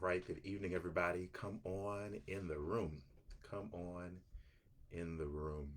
right, good evening, everybody. Come on in the room. Come on in the room.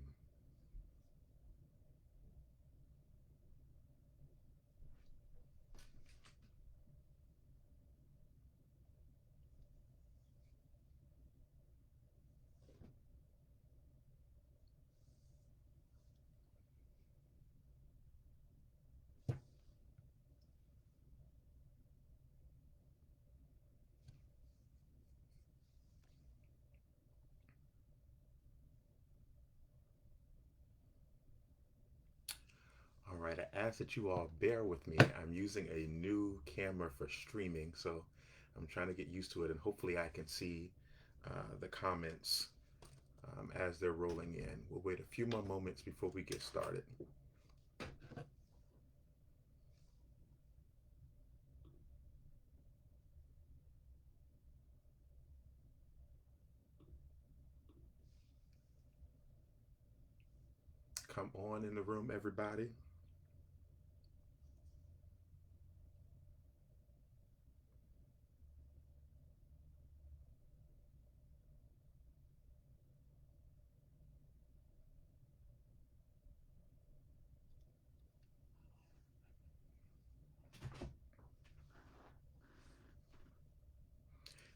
All right, I ask that you all bear with me. I'm using a new camera for streaming, so I'm trying to get used to it, and hopefully, I can see the comments as they're rolling in. We'll wait a few more moments before we get started. Come on in the room, everybody.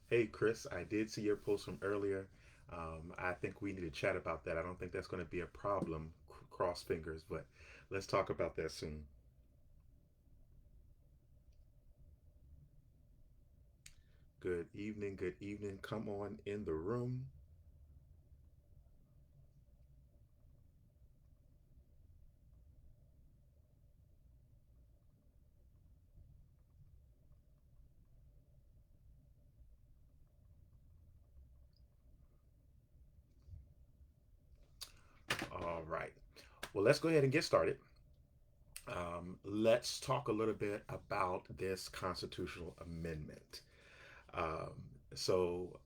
Hey, Chris, I did see your post from earlier. I think we need to chat about that. I don't think that's going to be a problem, cross fingers, but let's talk about that soon. Good evening, good evening. Come on in the room. All right. Well, let's go ahead and get started. Let's talk a little bit about this constitutional amendment. Um, so,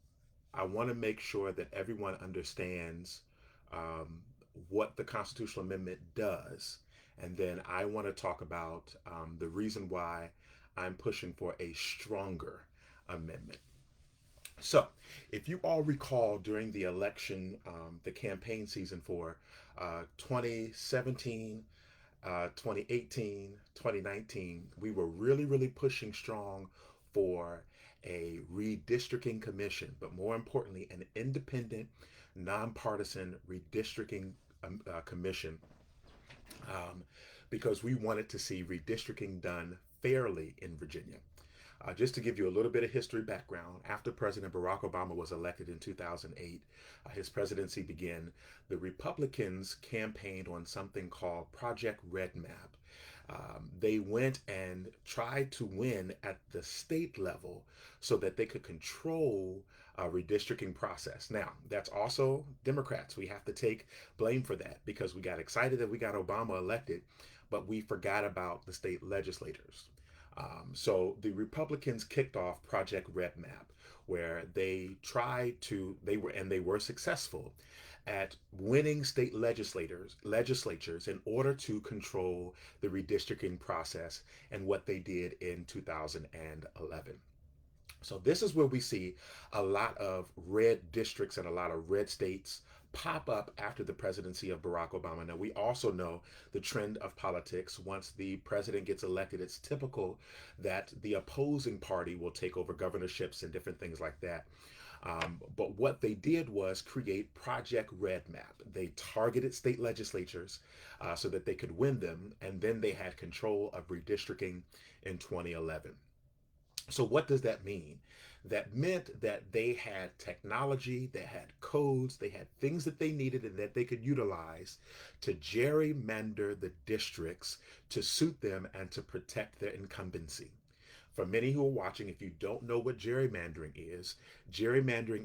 I want to make sure that everyone understands um, what the constitutional amendment does. And then I want to talk about the reason why I'm pushing for a stronger amendment. So, if you all recall during the election, the campaign season for 2017, 2018, 2019, we were really pushing strong for a redistricting commission, but more importantly, an independent, nonpartisan redistricting commission, um, because we wanted to see redistricting done fairly in Virginia. Just to give you a little bit of history background, after President Barack Obama was elected in 2008, his presidency began. The Republicans campaigned on something called Project Red Map. They went and tried to win at the state level so that they could control a redistricting process. Now, that's also Democrats. We have to take blame for that because we got excited that we got Obama elected, but we forgot about the state legislators. So the Republicans kicked off Project Red Map, where they were successful at winning state legislatures in order to control the redistricting process and what they did in 2011. So this is where we see a lot of red districts and a lot of red states pop up after the presidency of Barack Obama. Now, we also know the trend of politics. Once the president gets elected, it's typical that the opposing party will take over governorships and different things like that. But what they did was create Project Red Map. They targeted state legislatures so that they could win them, and then they had control of redistricting in 2011. So, what does that mean? That meant that they had technology, they had codes, they had things that they needed and that they could utilize to gerrymander the districts to suit them and to protect their incumbency. For many who are watching, if you don't know what gerrymandering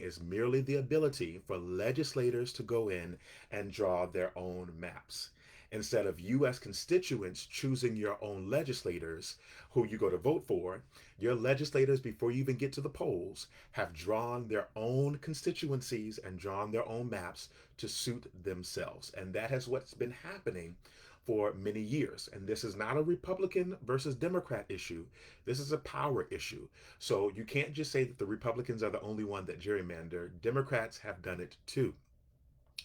is merely the ability for legislators to go in and draw their own maps. Instead of you as constituents choosing your own legislators who you go to vote for, your legislators, before you even get to the polls, have drawn their own constituencies and drawn their own maps to suit themselves. And that is what's been happening for many years. And this is not a Republican versus Democrat issue. This is a power issue. So you can't just say that the Republicans are the only one that gerrymander. Democrats have done it too.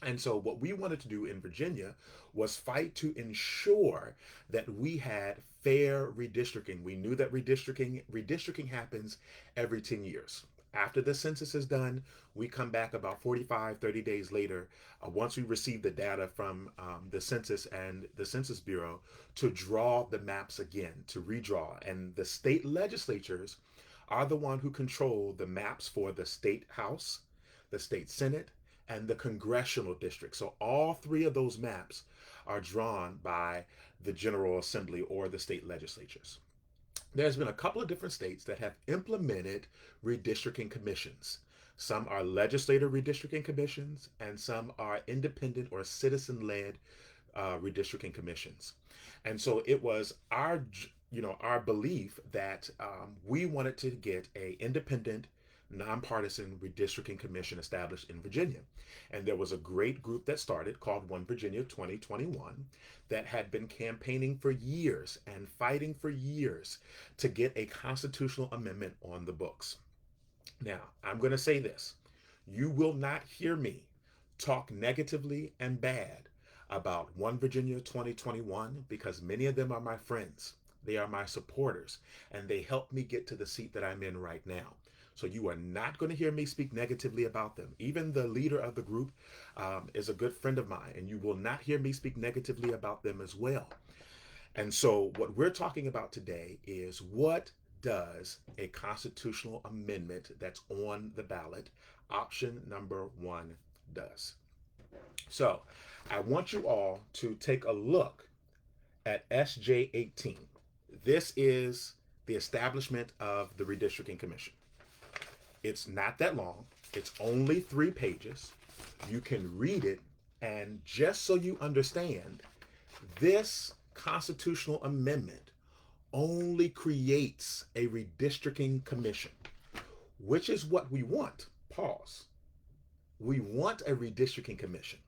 And so, what we wanted to do in Virginia was fight to ensure that we had fair redistricting. We knew that redistricting happens every 10 years. After the census is done, we come back about 45, 30 days later, once we receive the data from the census and the Census Bureau, to draw the maps again, to redraw. And the state legislatures are the one who control the maps for the state house, the state senate, and the congressional district. So all three of those maps are drawn by the General Assembly or the state legislatures. There's been a couple of different states that have implemented redistricting commissions. Some are legislative redistricting commissions, and some are independent or citizen-led redistricting commissions. And so it was our belief that we wanted to get a independent, nonpartisan redistricting commission established in Virginia. And there was a great group that started called One Virginia 2021 that had been campaigning for years and fighting for years to get a constitutional amendment on the books. Now, I'm going to say this. You will not hear me talk negatively and bad about One Virginia 2021 because many of them are my friends. They are my supporters, and they helped me get to the seat that I'm in right now. So you are not going to hear me speak negatively about them. Even the leader of the group is a good friend of mine, and you will not hear me speak negatively about them as well. And so what we're talking about today is, what does a constitutional amendment that's on the ballot, option number 1, does? So I want you all to take a look at SJ 18. This is the establishment of the Redistricting Commission. It's not that long. It's only 3 pages. You can read it, and just so you understand, this constitutional amendment only creates a redistricting commission, which is what we want. Pause. We want a redistricting commission.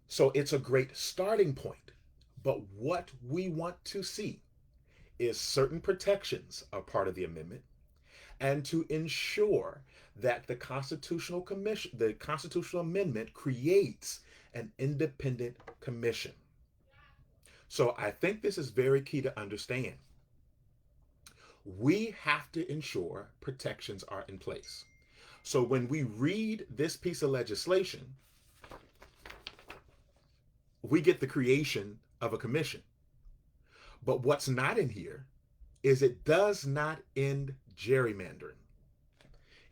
So it's a great starting point. But what we want to see is certain protections are part of the amendment, and to ensure that the constitutional amendment creates an independent commission. So I think this is very key to understand. We have to ensure protections are in place. So when we read this piece of legislation, we get the creation of a commission. But what's not in here is it does not end gerrymandering.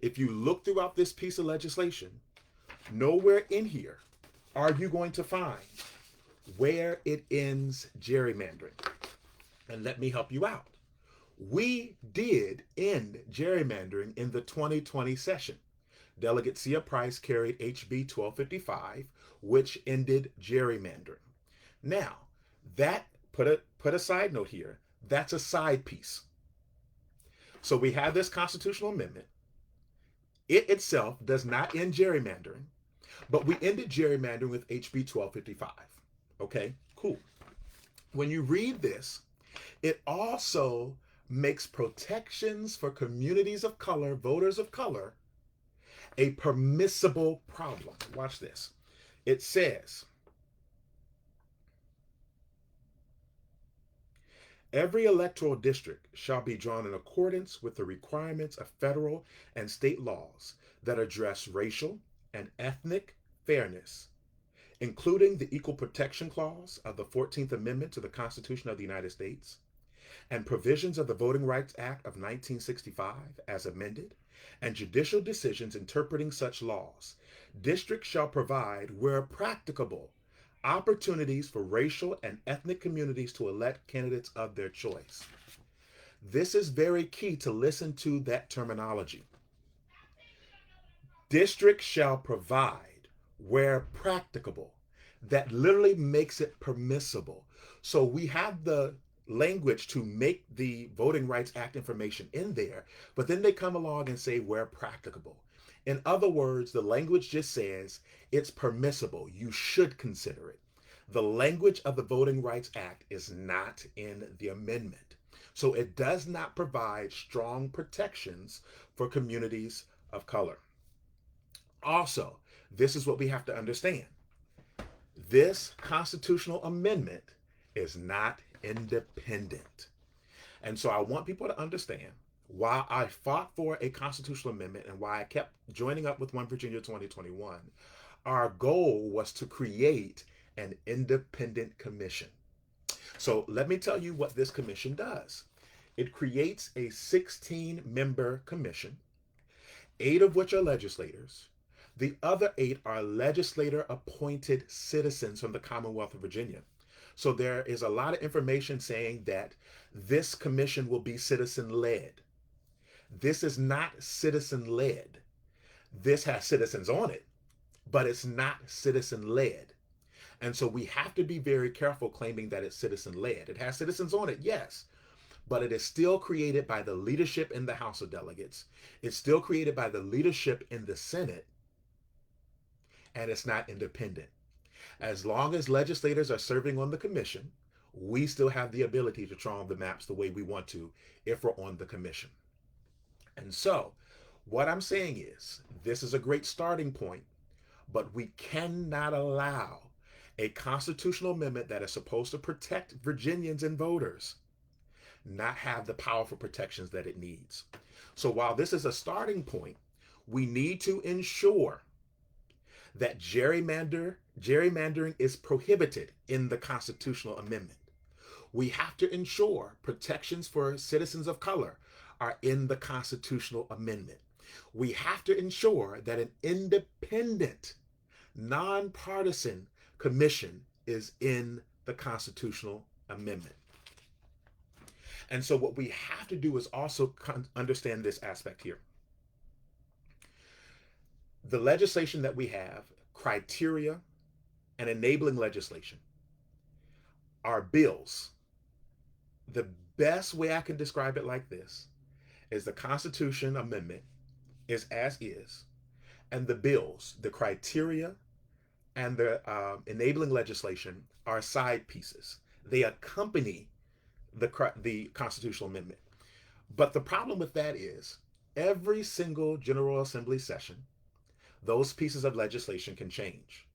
If you look throughout this piece of legislation, nowhere in here are you going to find where it ends gerrymandering. And let me help you out. We did end gerrymandering in the 2020 session. Delegate Sia Price carried HB 1255, which ended gerrymandering. Now, that put a side note here. That's a side piece. So we have this constitutional amendment. It itself does not end gerrymandering, but we ended gerrymandering with HB 1255. Okay, cool. When you read this, it also makes protections for communities of color, voters of color, a permissible problem. Watch this. It says, every electoral district shall be drawn in accordance with the requirements of federal and state laws that address racial and ethnic fairness, including the Equal Protection Clause of the 14th Amendment to the Constitution of the United States and provisions of the Voting Rights Act of 1965 as amended, and judicial decisions interpreting such laws. Districts shall provide, where practicable, opportunities for racial and ethnic communities to elect candidates of their choice. This is very key to listen to that terminology. Districts shall provide, where practicable. That literally makes it permissible. So we have the language to make the Voting Rights Act information in there, but then they come along and say where practicable. In other words, the language just says it's permissible. You should consider it. The language of the Voting Rights Act is not in the amendment. So it does not provide strong protections for communities of color. Also, this is what we have to understand. This constitutional amendment is not independent. And so I want people to understand why I fought for a constitutional amendment and why I kept joining up with One Virginia 2021. Our goal was to create an independent commission. So let me tell you what this commission does. It creates a 16-member commission, 8 of which are legislators. The other 8 are legislator appointed citizens from the Commonwealth of Virginia. So there is a lot of information saying that this commission will be citizen led. This is not citizen led. This has citizens on it, but it's not citizen led. And so we have to be very careful claiming that it's citizen led. It has citizens on it, yes, but it is still created by the leadership in the House of Delegates. It's still created by the leadership in the Senate, and it's not independent. As long as legislators are serving on the commission, we still have the ability to draw the maps the way we want to if we're on the commission. And so, what I'm saying is, this is a great starting point, but we cannot allow a constitutional amendment that is supposed to protect Virginians and voters not have the powerful protections that it needs. So while this is a starting point, we need to ensure that gerrymandering is prohibited in the constitutional amendment. We have to ensure protections for citizens of color are in the constitutional amendment. We have to ensure that an independent, nonpartisan commission is in the constitutional amendment. And so what we have to do is also understand this aspect here. The legislation that we have, criteria and enabling legislation, are bills. The best way I can describe it like this is the Constitution Amendment is as is, and the bills, the criteria and the enabling legislation are side pieces. They accompany the constitutional amendment. But the problem with that is every single General Assembly session, those pieces of legislation can change.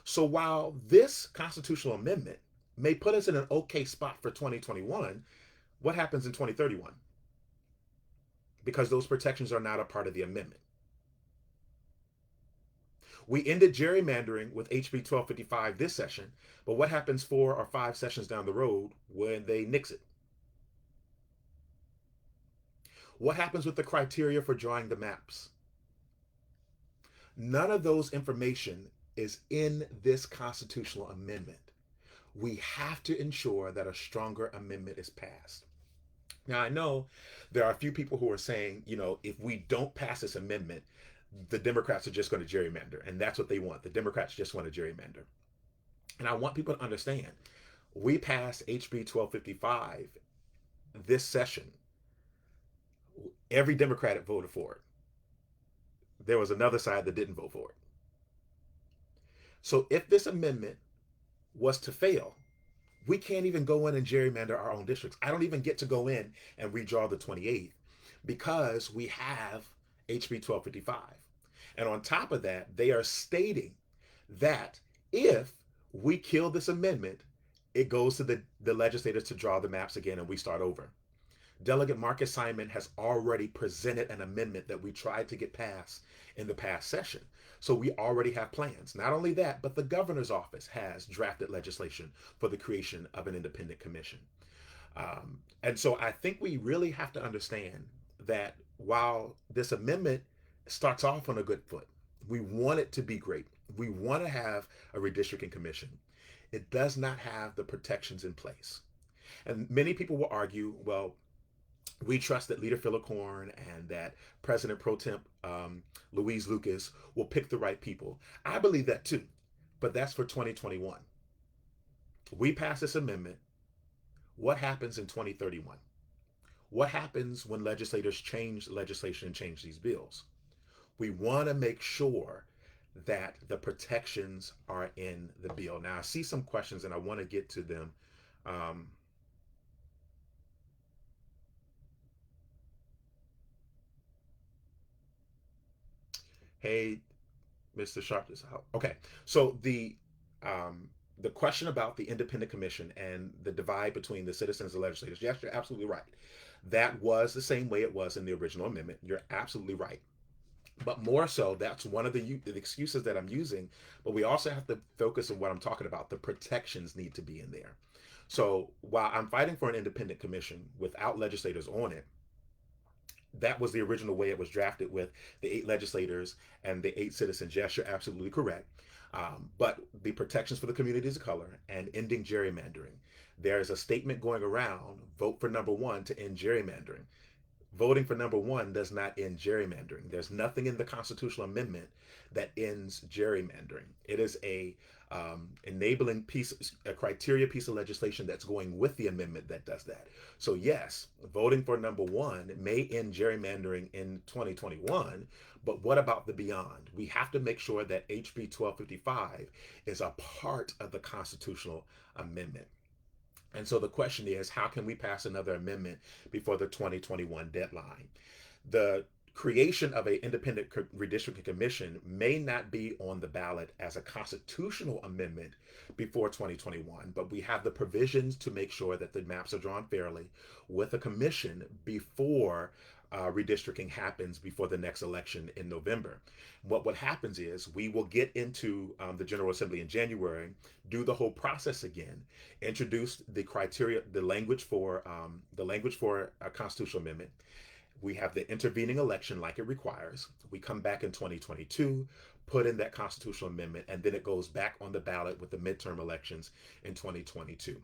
So while this constitutional amendment may put us in an okay spot for 2021, what happens in 2031? Because those protections are not a part of the amendment. We ended gerrymandering with HB 1255 this session, but what happens 4 or 5 sessions down the road when they nix it? What happens with the criteria for drawing the maps? None of those information is in this constitutional amendment. We have to ensure that a stronger amendment is passed. Now, I know there are a few people who are saying, if we don't pass this amendment, the Democrats are just going to gerrymander. And that's what they want. The Democrats just want to gerrymander. And I want people to understand, we passed HB 1255 this session. Every Democrat voted for it. There was another side that didn't vote for it. So if this amendment was to fail, we can't even go in and gerrymander our own districts. I don't even get to go in and redraw the 28th because we have HB 1255. And on top of that, they are stating that if we kill this amendment, it goes to the legislators to draw the maps again and we start over. Delegate Marcus Simon has already presented an amendment that we tried to get passed in the past session. So we already have plans. Not only that, but the governor's office has drafted legislation for the creation of an independent commission. And so I think we really have to understand that while this amendment starts off on a good foot, we want it to be great. We want to have a redistricting commission. It does not have the protections in place. And many people will argue, well, we trust that Leader Philip Horn and that President Pro Temp Louise Lucas will pick the right people. I believe that too, but that's for 2021. We pass this amendment. What happens in 2031? What happens when legislators change legislation and change these bills? We want to make sure that the protections are in the bill. Now, I see some questions and I want to get to them. Um, hey, Mr. Sharp is out. Okay, so the question about the independent commission and the divide between the citizens and legislators. Yes, you're absolutely right. That was the same way it was in the original amendment. You're absolutely right. But more so, that's one of the excuses that I'm using. But we also have to focus on what I'm talking about. The protections need to be in there. So while I'm fighting for an independent commission without legislators on it, that was the original way it was drafted with the 8 legislators and the 8 citizens. Yes, you're absolutely correct. But the protections for the communities of color and ending gerrymandering. There's a statement going around: vote for number one to end gerrymandering. Voting for number one does not end gerrymandering. There's nothing in the constitutional amendment that ends gerrymandering. It is a enabling piece, a criteria piece of legislation that's going with the amendment that does that. So yes, voting for number one may end gerrymandering in 2021, but what about the beyond? We have to make sure that HB 1255 is a part of the constitutional amendment. And so the question is, how can we pass another amendment before the 2021 deadline? The creation of an independent redistricting commission may not be on the ballot as a constitutional amendment before 2021, but we have the provisions to make sure that the maps are drawn fairly with a commission before redistricting happens before the next election in November. What happens is we will get into the General Assembly in January, do the whole process again, introduce the criteria, the language for a constitutional amendment. We have the intervening election like it requires. We come back in 2022, put in that constitutional amendment, and then it goes back on the ballot with the midterm elections in 2022.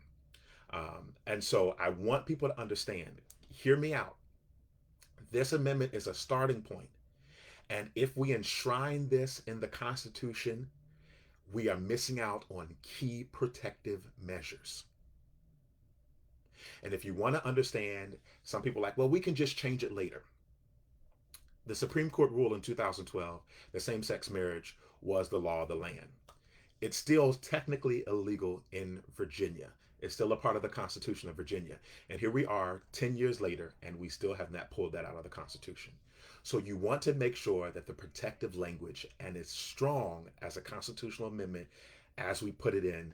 And so I want people to understand, hear me out. This amendment is a starting point. And if we enshrine this in the Constitution, we are missing out on key protective measures. And if you want to understand, some people are like, well, we can just change it later. The Supreme Court ruled in 2012 that same sex marriage was the law of the land. It's still technically illegal in Virginia. It's still a part of the Constitution of Virginia. And here we are 10 years later, and we still have not pulled that out of the Constitution. So you want to make sure that the protective language and it's strong as a constitutional amendment as we put it in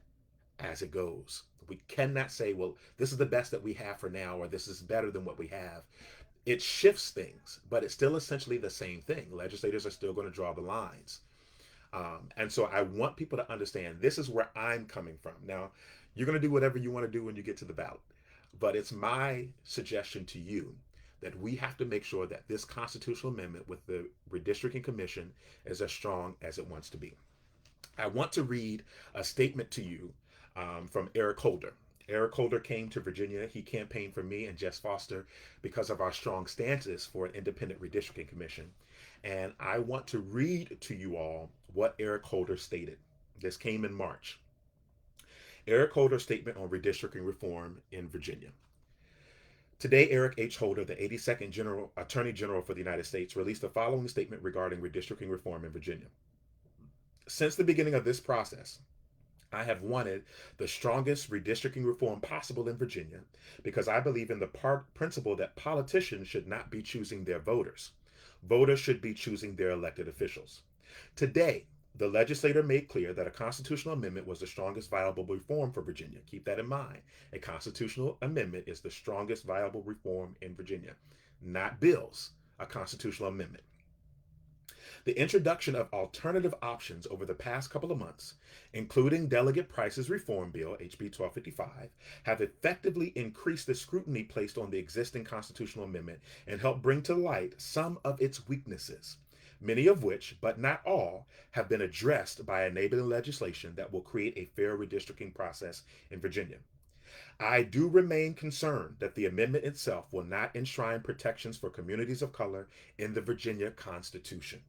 as it goes. We cannot say, well, this is the best that we have for now, or this is better than what we have. It shifts things, but it's still essentially the same thing. Legislators are still going to draw the lines. And so I want people to understand this is where I'm coming from. Now, you're going to do whatever you want to do when you get to the ballot, but it's my suggestion to you that we have to make sure that this constitutional amendment with the redistricting commission is as strong as it wants to be. I want to read a statement to you from Eric Holder. Eric Holder came to Virginia. He campaigned for me and Jess Foster because of our strong stances for an independent redistricting commission. And I want to read to you all what Eric Holder stated. This came in March. Eric Holder's statement on redistricting reform in Virginia. Today, Eric H. Holder, the 82nd Attorney General for the United States, released the following statement regarding redistricting reform in Virginia. Since the beginning of this process, I have wanted the strongest redistricting reform possible in Virginia because I believe in the principle that politicians should not be choosing their voters. Voters should be choosing their elected officials. Today, the legislator made clear that a constitutional amendment was the strongest viable reform for Virginia. Keep that in mind. A constitutional amendment is the strongest viable reform in Virginia, not bills, a constitutional amendment. The introduction of alternative options over the past couple of months, including Delegate Price's reform bill, HB 1255, have effectively increased the scrutiny placed on the existing constitutional amendment and helped bring to light some of its weaknesses, many of which, but not all, have been addressed by enabling legislation that will create a fair redistricting process in Virginia. I do remain concerned that the amendment itself will not enshrine protections for communities of color in the Virginia Constitution.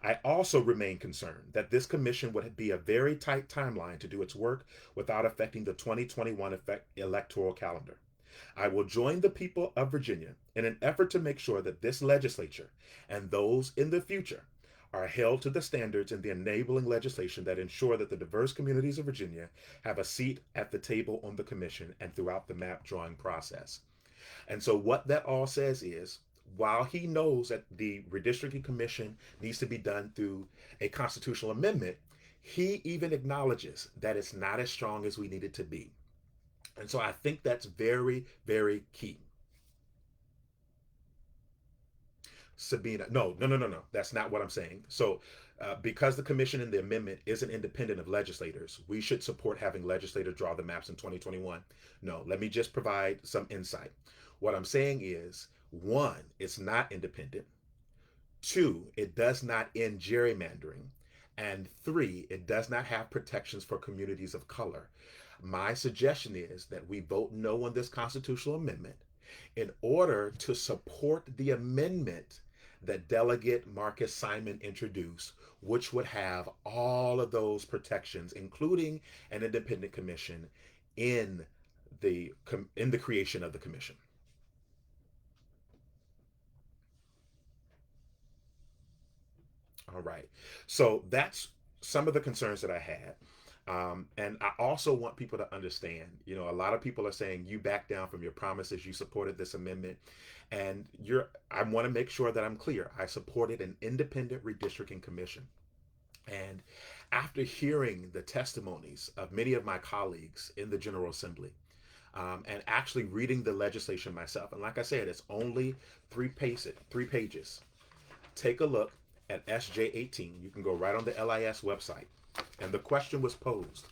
I also remain concerned that this commission would be a very tight timeline to do its work without affecting the 2021 electoral calendar. I will join the people of Virginia in an effort to make sure that this legislature and those in the future are held to the standards in the enabling legislation that ensure that the diverse communities of Virginia have a seat at the table on the commission and throughout the map drawing process. And so, what that all says is, while he knows that the redistricting commission needs to be done through a constitutional amendment, he even acknowledges that it's not as strong as we need it to be. And so, I think that's very, very key. Sabina. No, no, no, no, no. That's not what I'm saying. So, because the commission and the amendment isn't independent of legislators, we should support having legislators draw the maps in 2021. No, let me just provide some insight. What I'm saying is, one, it's not independent. Two, it does not end gerrymandering. And three, it does not have protections for communities of color. My suggestion is that we vote no on this constitutional amendment in order to support the amendment that Delegate Marcus Simon introduced, which would have all of those protections, including an independent commission, in the creation of the commission. All right. So that's some of the concerns that I had. And I also want people to understand, a lot of people are saying you back down from your promises, you supported this amendment, and I want to make sure that I'm clear. I supported an independent redistricting commission. And after hearing the testimonies of many of my colleagues in the General Assembly, and actually reading the legislation myself, and like I said, it's only three pages. Take a look at SJ18. You can go right on the LIS website. And the question was posed,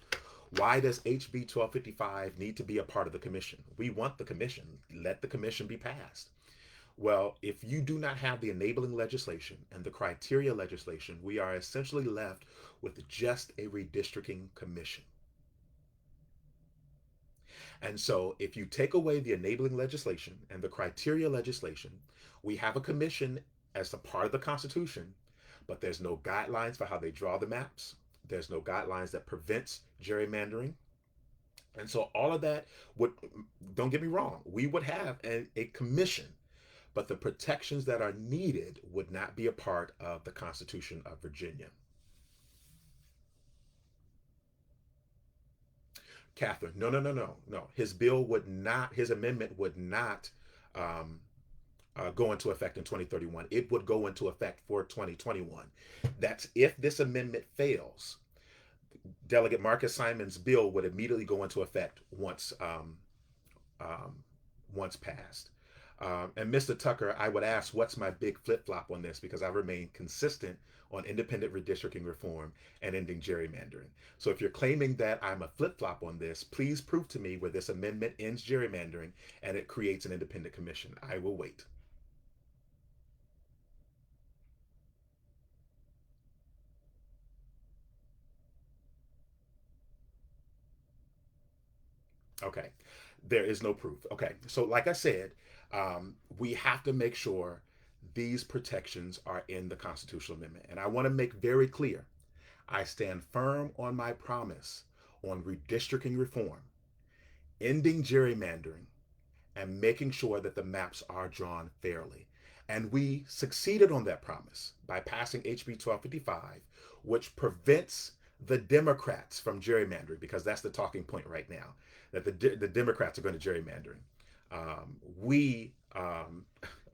why does HB 1255 need to be a part of the commission? We want the commission. Let the commission be passed. Well, if you do not have the enabling legislation and the criteria legislation, we are essentially left with just a redistricting commission. And so, if you take away the enabling legislation and the criteria legislation, we have a commission as a part of the Constitution, but there's no guidelines for how they draw the maps. There's no guidelines that prevents gerrymandering. And so all of that would, don't get me wrong, we would have a commission, but the protections that are needed would not be a part of the Constitution of Virginia. Catherine, no, no, no, no, no. His amendment would not um, go into effect in 2031. It would go into effect for 2021. That's if this amendment fails. Delegate Marcus Simon's bill would immediately go into effect um, once passed. And Mr. Tucker, I would ask, what's my big flip flop on this? Because I remain consistent on independent redistricting reform and ending gerrymandering. So if you're claiming that I'm a flip flop on this, please prove to me where this amendment ends gerrymandering and it creates an independent commission. I will wait. Okay. There is no proof. Okay. So, like I said, we have to make sure these protections are in the constitutional amendment. And I want to make very clear I stand firm on my promise on redistricting reform, ending gerrymandering, and making sure that the maps are drawn fairly. And we succeeded on that promise by passing HB 1255, which prevents the Democrats from gerrymandering, because that's the talking point right now, that the Democrats are going to gerrymandering.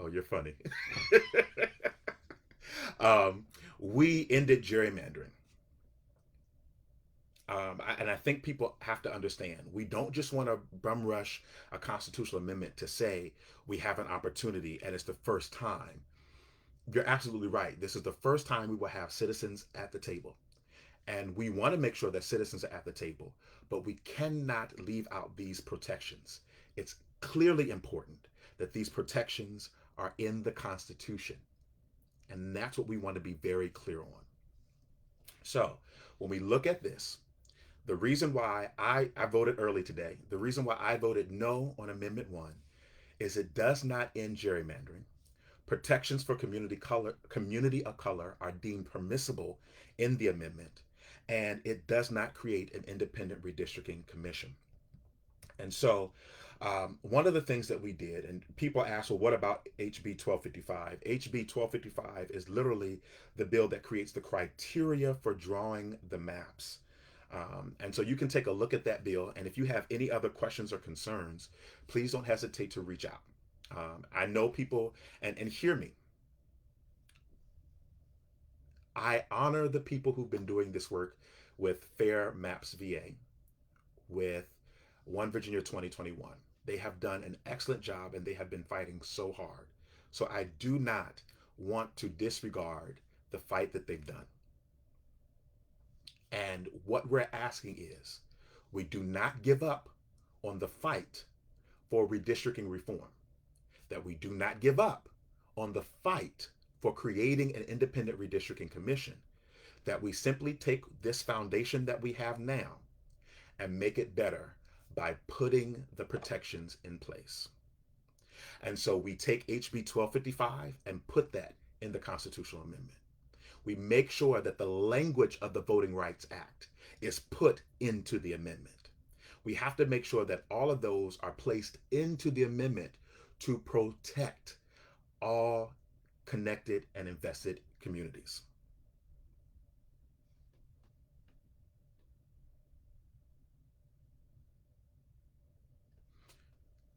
Oh, you're funny. We ended gerrymandering. And I think people have to understand we don't just want to bum rush a constitutional amendment to say we have an opportunity and it's the first time. You're absolutely right. This is the first time we will have citizens at the table. And we want to make sure that citizens are at the table, but we cannot leave out these protections. It's clearly important that these protections are in the Constitution. And that's what we want to be very clear on. So when we look at this, the reason why I voted early today, the reason why I voted no on Amendment 1 is it does not end gerrymandering. Protections for community of color are deemed permissible in the amendment, and it does not create an independent redistricting commission. And so One of the things that we did, and people ask, well, what about HB 1255? HB 1255 is literally the bill that creates the criteria for drawing the maps. And so you can take a look at that bill. And if you have any other questions or concerns, please don't hesitate to reach out. I know people, and hear me, I honor the people who've been doing this work with Fair Maps VA, with One Virginia 2021. They have done an excellent job and they have been fighting so hard. So I do not want to disregard the fight that they've done. And what we're asking is we do not give up on the fight for redistricting reform, that we do not give up on the fight for creating an independent redistricting commission, that we simply take this foundation that we have now and make it better by putting the protections in place. And so we take HB 1255 and put that in the constitutional amendment. We make sure that the language of the Voting Rights Act is put into the amendment. We have to make sure that all of those are placed into the amendment to protect all connected and invested communities.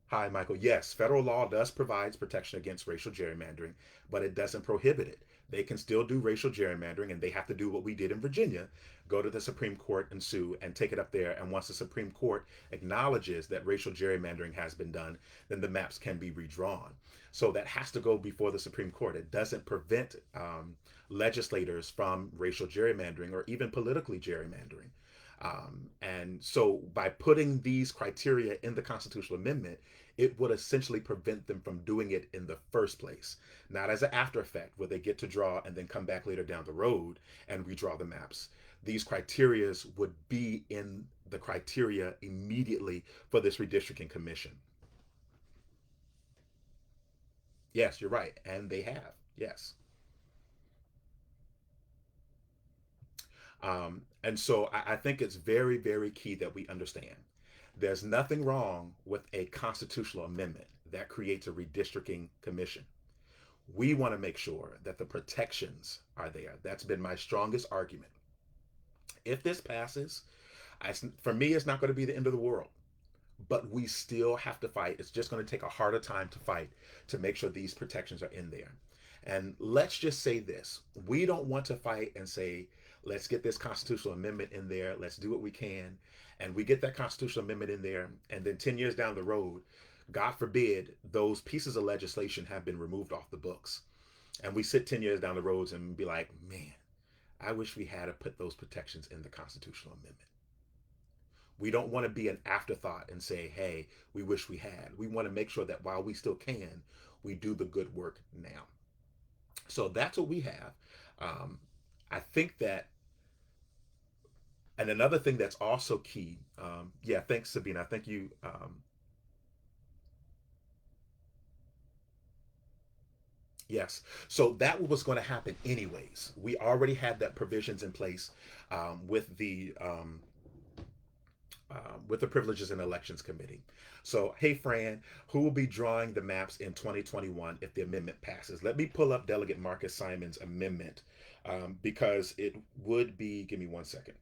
Hi, Michael. Yes, federal law does provide protection against racial gerrymandering, but it doesn't prohibit it. They can still do racial gerrymandering, and they have to do what we did in Virginia, go to the Supreme Court and sue and take it up there. And once the Supreme Court acknowledges that racial gerrymandering has been done, then the maps can be redrawn. So that has to go before the Supreme Court. It doesn't prevent legislators from racial gerrymandering or even politically gerrymandering. And so by putting these criteria in the constitutional amendment, it would essentially prevent them from doing it in the first place, not as an after effect where they get to draw and then come back later down the road and redraw the maps. These criterias would be in the criteria immediately for this redistricting commission. Yes, you're right. And they have. Yes. And so I think it's very, very key that we understand there's nothing wrong with a constitutional amendment that creates a redistricting commission. We want to make sure that the protections are there. That's been my strongest argument. If this passes, for me, it's not going to be the end of the world, but we still have to fight. It's just going to take a harder time to fight to make sure these protections are in there. And let's just say this, we don't want to fight and say, let's get this constitutional amendment in there, let's do what we can. And we get that constitutional amendment in there, and then 10 years down the road, God forbid, those pieces of legislation have been removed off the books. And we sit 10 years down the road and be like, man, I wish we had to put those protections in the constitutional amendment. We don't want to be an afterthought and say, hey, we wish we had. We want to make sure that while we still can, we do the good work now. So that's what we have. Um, I think that, and another thing that's also key, yeah, thanks, Sabina. I think you, yes. So that was going to happen anyways. We already had that provisions in place with the Privileges and Elections Committee. So, hey, Fran, who will be drawing the maps in 2021 if the amendment passes? Let me pull up Delegate Marcus Simon's amendment because it would be, give me one second.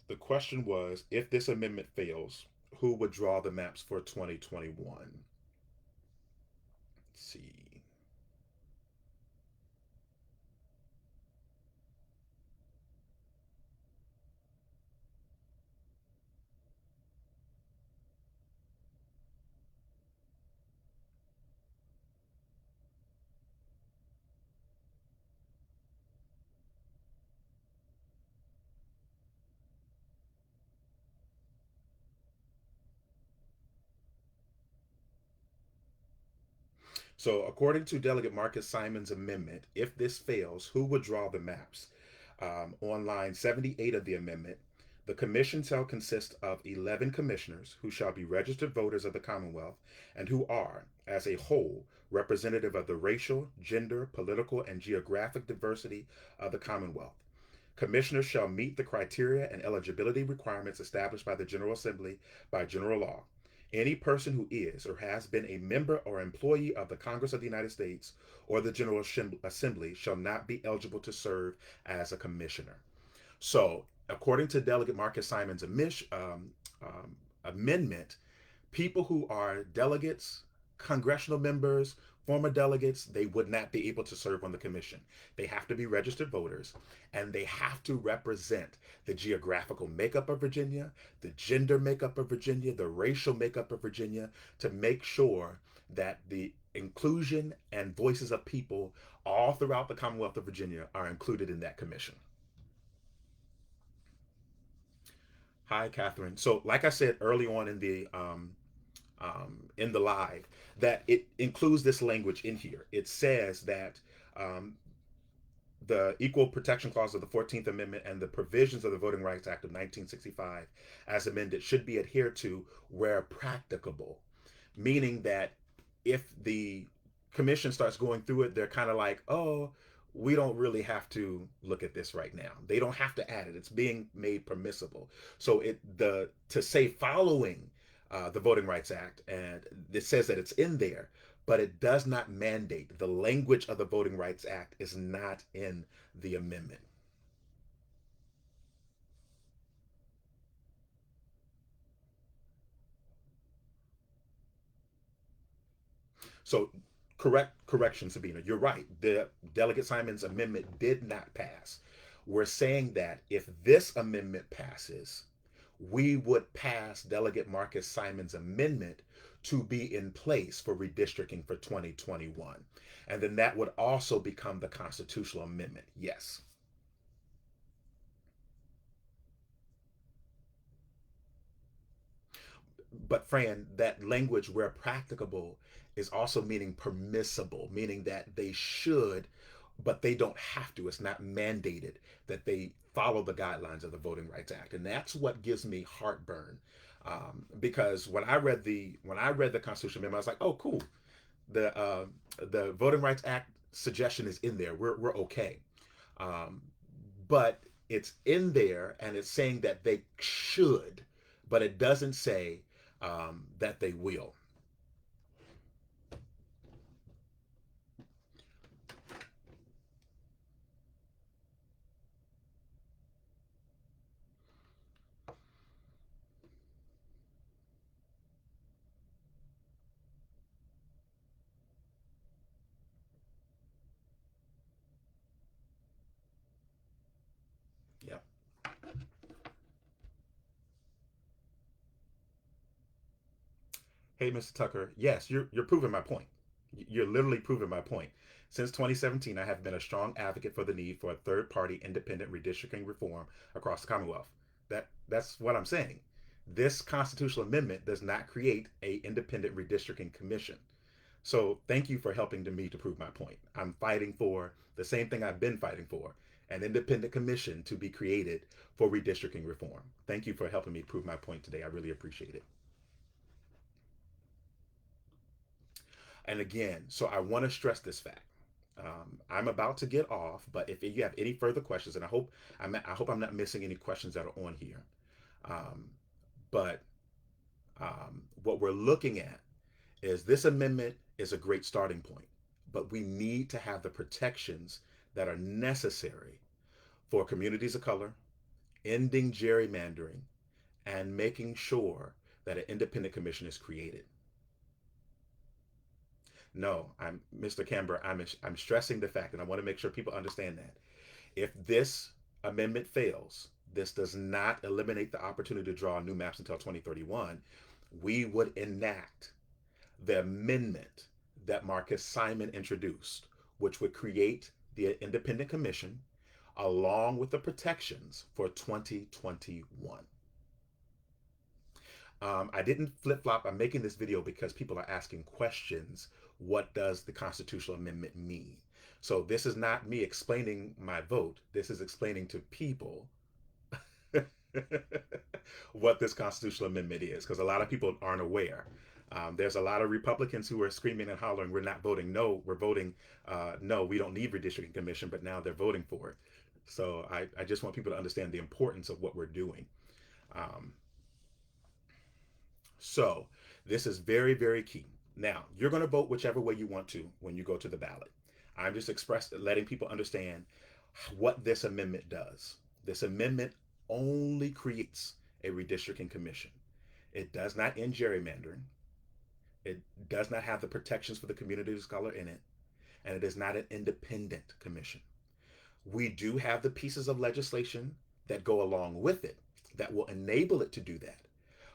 The question was if this amendment fails, who would draw the maps for 2021? Let's see. So, according to Delegate Marcus Simon's amendment, if this fails, who would draw the maps? On line 78 of the amendment, The commission shall consist of 11 commissioners who shall be registered voters of the Commonwealth and who are, as a whole, representative of the racial, gender, political, and geographic diversity of the Commonwealth. Commissioners shall meet the criteria and eligibility requirements established by the General Assembly by general law. Any person who is or has been a member or employee of the Congress of the United States or the General Assembly shall not be eligible to serve as a commissioner. So, according to Delegate Marcus Simon's amendment, people who are delegates, congressional members, former delegates, they would not be able to serve on the commission. They have to be registered voters and they have to represent the geographical makeup of Virginia, the gender makeup of Virginia, the racial makeup of Virginia to make sure that the inclusion and voices of people all throughout the Commonwealth of Virginia are included in that commission. Hi, Catherine. So, like I said early on in the live, that it includes this language in here. It says that um, the Equal Protection Clause of the 14th Amendment and the provisions of the Voting Rights Act of 1965, as amended, should be adhered to where practicable, meaning that if the commission starts going through it, they're kind of like, oh, we don't really have to look at this right now. They don't have to add it. It's being made permissible. So it the to say following the Voting Rights Act, and it says that it's in there, but it does not mandate. The language of the Voting Rights Act is not in the amendment. So correction, Sabina. You're right. The Delegate Simon's amendment did not pass. We're saying that if this amendment passes, we would pass Delegate Marcus Simon's amendment to be in place for redistricting for 2021. And then that would also become the constitutional amendment. Yes. But Fran, that language where practicable is also meaning permissible, meaning that they should, but they don't have to. It's not mandated that they follow the guidelines of the Voting Rights Act, and that's what gives me heartburn. Because when I read the Constitution Amendment, I was like, oh, cool. The Voting Rights Act suggestion is in there. We're okay. Um, but it's in there, and it's saying that they should, but it doesn't say that they will. Yeah. Hey, Mr. Tucker. Yes, you're proving my point. You're literally proving my point. Since 2017, I have been a strong advocate for the need for a third-party independent redistricting reform across the Commonwealth. That's what I'm saying. This constitutional amendment does not create a independent redistricting commission. So thank you for helping to me to prove my point. I'm fighting for the same thing I've been fighting for, an independent commission to be created for redistricting reform. Thank you for helping me prove my point today. I really appreciate it. And again, so I want to stress this fact. I'm about to get off, but if you have any further questions, and I hope I'm not missing any questions that are on here. Um, but what we're looking at is this amendment is a great starting point, but we need to have the protections that are necessary for communities of color, ending gerrymandering, and making sure that an independent commission is created. No, I'm Mr. Camber. I'm stressing the fact, and I want to make sure people understand that if this amendment fails, this does not eliminate the opportunity to draw new maps until 2031. We would enact the amendment that Marcus Simon introduced, which would create the independent commission along with the protections for 2021. I didn't flip flop. I'm making this video because people are asking questions. What does the constitutional amendment mean? So this is not me explaining my vote. This is explaining to people what this constitutional amendment is, because a lot of people aren't aware. There's a lot of Republicans who are screaming and hollering, "We're not voting no. We're voting no. We don't need redistricting commission," but now they're voting for it. So I just want people to understand the importance of what we're doing. Um, so this is very, very key. Now, you're going to vote whichever way you want to when you go to the ballot. I'm just letting people understand what this amendment does. This amendment only creates a redistricting commission. It does not end gerrymandering. It does not have the protections for the communities of color in it, and it is not an independent commission. We do have the pieces of legislation that go along with it that will enable it to do that.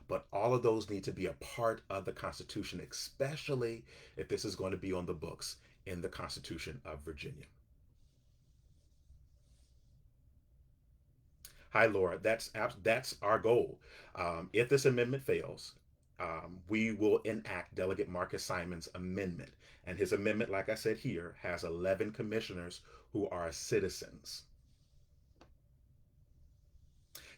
But all of those need to be a part of the Constitution, especially if this is going to be on the books in the Constitution of Virginia. Hi, Laura. That's our goal. If this amendment fails, we will enact Delegate Marcus Simon's amendment, and his amendment, like I said here, has 11 commissioners who are citizens.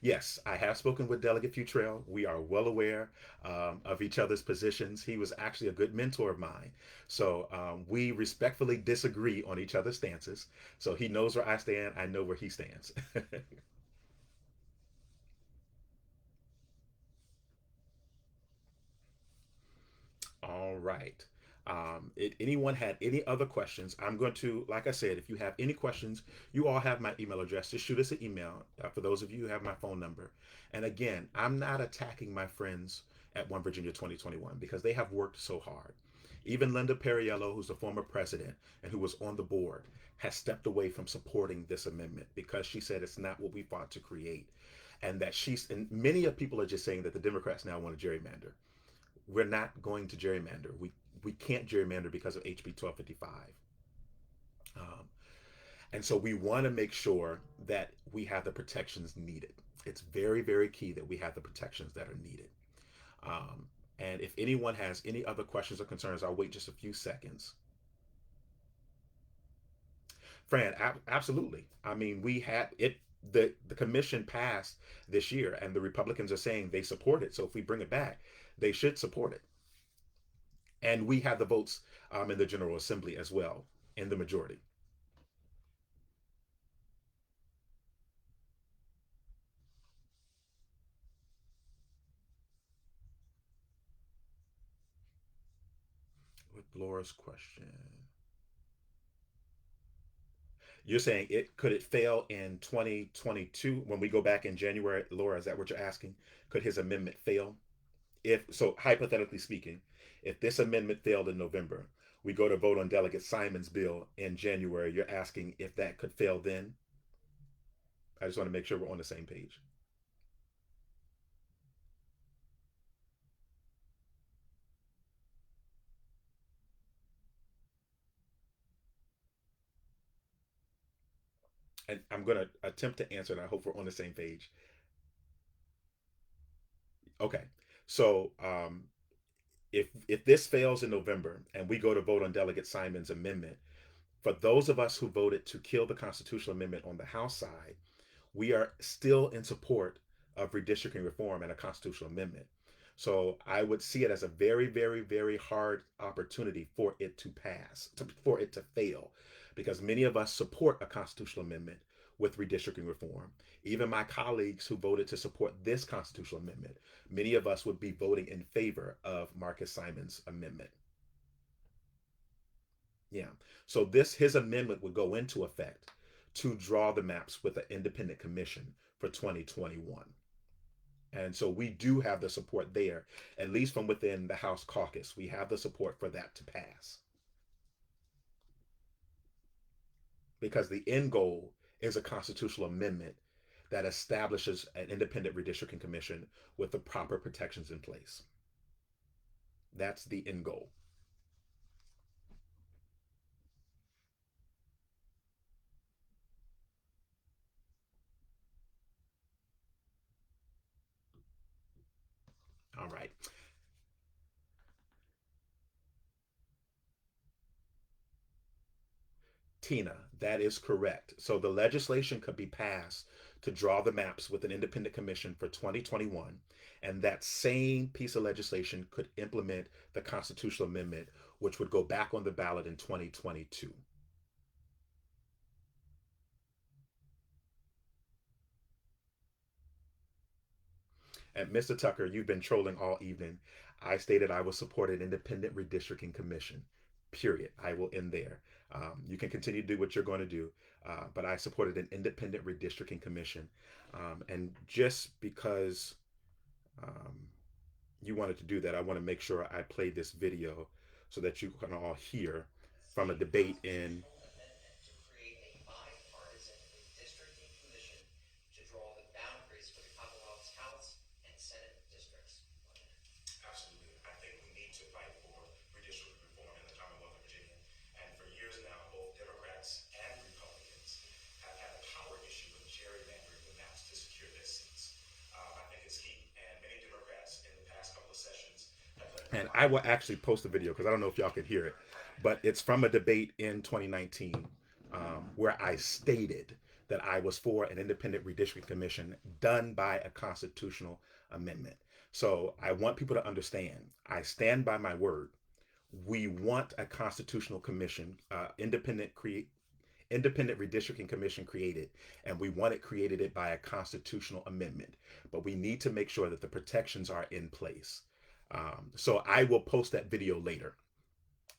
Yes, I have spoken with Delegate Futrell. We are well aware of each other's positions. He was actually a good mentor of mine. So we respectfully disagree on each other's stances. So he knows where I stand. I know where he stands. All right. Anyone had any other questions? I'm going to, like I said, if you have any questions, you all have my email address. Just shoot us an email. For those of you who have my phone number. And again, I'm not attacking my friends at One Virginia 2021 because they have worked so hard. Even Linda Perriello, who's the former president and who was on the board, has stepped away from supporting this amendment because she said it's not what we fought to create. And that and many of people are just saying that the Democrats now want to gerrymander. We're not going to gerrymander. We can't gerrymander because of HB 1255. Um, and so we want to make sure that we have the protections needed. It's very, very key that we have the protections that are needed. Um, and if anyone has any other questions or concerns, I'll wait just a few seconds. Fran, absolutely. I mean, we had it. The commission passed this year, and the Republicans are saying they support it. So if we bring it back, they should support it. And we have the votes in the General Assembly as well in the majority. With Laura's question, you're saying it could it fail in 2022 when we go back in January? Laura, is that what you're asking? Could his amendment fail? If so, hypothetically speaking, if this amendment failed in November, we go to vote on Delegate Simon's bill in January. You're asking if that could fail then? I just want to make sure we're on the same page. And I'm going to attempt to answer, and I hope we're on the same page. Okay. So if this fails in November and we go to vote on Delegate Simon's amendment, for those of us who voted to kill the constitutional amendment on the House side, we are still in support of redistricting reform and a constitutional amendment. So I would see it as a very, very, very hard opportunity for it to pass, for it to fail, because many of us support a constitutional amendment with redistricting reform. Even my colleagues who voted to support this constitutional amendment, many of us would be voting in favor of Marcus Simon's amendment. Yeah. So his amendment would go into effect to draw the maps with an independent commission for 2021. And so we do have the support there, at least from within the House caucus. We have the support for that to pass because the end goal is a constitutional amendment that establishes an independent redistricting commission with the proper protections in place. That's the end goal. All right. Tina, that is correct. So the legislation could be passed to draw the maps with an independent commission for 2021, and that same piece of legislation could implement the constitutional amendment, which would go back on the ballot in 2022. And Mr. Tucker, you've been trolling all evening. I stated I will support an independent redistricting commission. Period. I will end there. You can continue to do what you're going to do, but I supported an independent redistricting commission. And just because um, you wanted to do that, I want to make sure I play this video so that you can all hear from a debate in. Absolutely. I think we need to fight for redistricting reform in the Commonwealth of Virginia. And for years now, both Democrats and Republicans have had a power issue with gerrymandering the maps to secure their seats. I think it's key. And many Democrats in the past couple of sessions have let. And I will actually post the video because I don't know if y'all could hear it, but it's from a debate in 2019 where I stated that I was for an independent redistricting commission done by a constitutional amendment. So I want people to understand I stand by my word. We want a constitutional commission, independent redistricting commission created, and we want it created it by a constitutional amendment. But we need to make sure that the protections are in place. So I will post that video later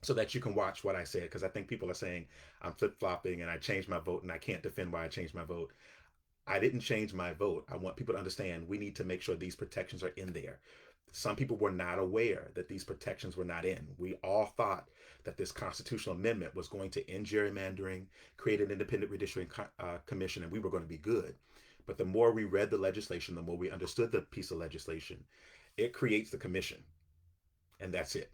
so that you can watch what I said, because I think people are saying I'm flip flopping and I changed my vote and I can't defend why I changed my vote. I didn't change my vote. I want people to understand we need to make sure these protections are in there. Some people were not aware that these protections were not in. We all thought that this constitutional amendment was going to end gerrymandering, create an independent redistricting commission, and we were going to be good. But the more we read the legislation, the more we understood the piece of legislation. It creates the commission, and that's it.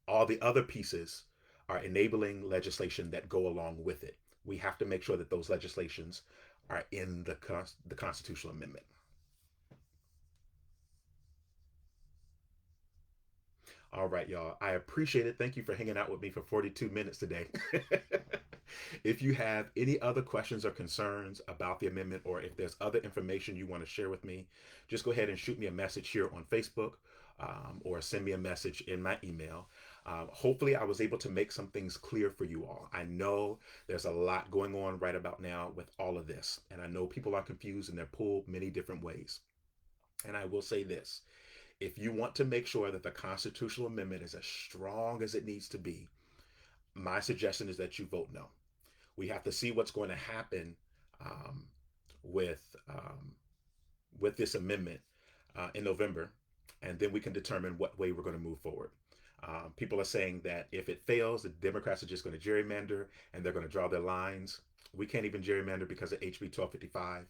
All the other pieces are enabling legislation that go along with it. We have to make sure that those legislations are in the constitutional amendment. All right, y'all. I appreciate it. Thank you for hanging out with me for 42 minutes today. If you have any other questions or concerns about the amendment, or if there's other information you want to share with me, just go ahead and shoot me a message here on Facebook, or send me a message in my email. Hopefully, I was able to make some things clear for you all. I know there's a lot going on right about now with all of this, and I know people are confused and they're pulled many different ways. And I will say this: if you want to make sure that the constitutional amendment is as strong as it needs to be, my suggestion is that you vote no. We have to see what's going to happen um, with um, with this amendment in November, and then we can determine what way we're going to move forward. People are saying that if it fails, the Democrats are just going to gerrymander and they're going to draw their lines. We can't even gerrymander because of HB 1255.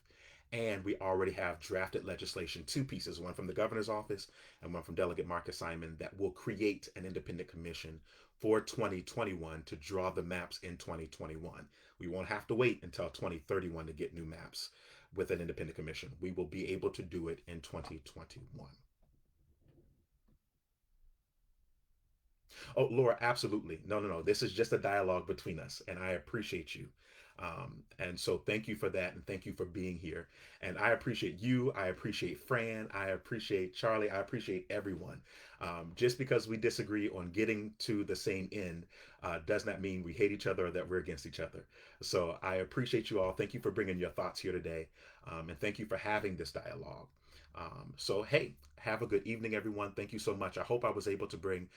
And we already have drafted legislation, two pieces, one from the governor's office and one from Delegate Marcus Simon, that will create an independent commission for 2021 to draw the maps in 2021. We won't have to wait until 2031 to get new maps with an independent commission. We will be able to do it in 2021. Oh, Laura, absolutely. No, no, no. This is just a dialogue between us, and I appreciate you. And so thank you for that, and thank you for being here. And I appreciate you. I appreciate Fran. I appreciate Charlie. I appreciate everyone. Just because we disagree on getting to the same end does not mean we hate each other or that we're against each other. So I appreciate you all. Thank you for bringing your thoughts here today, and thank you for having this dialogue. So, hey, have a good evening, everyone. Thank you so much. I hope I was able to bring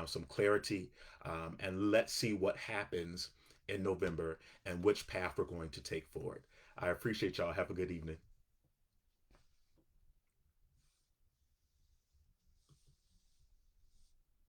some clarity, and let's see what happens in November and which path we're going to take forward. I appreciate y'all. Have a good evening.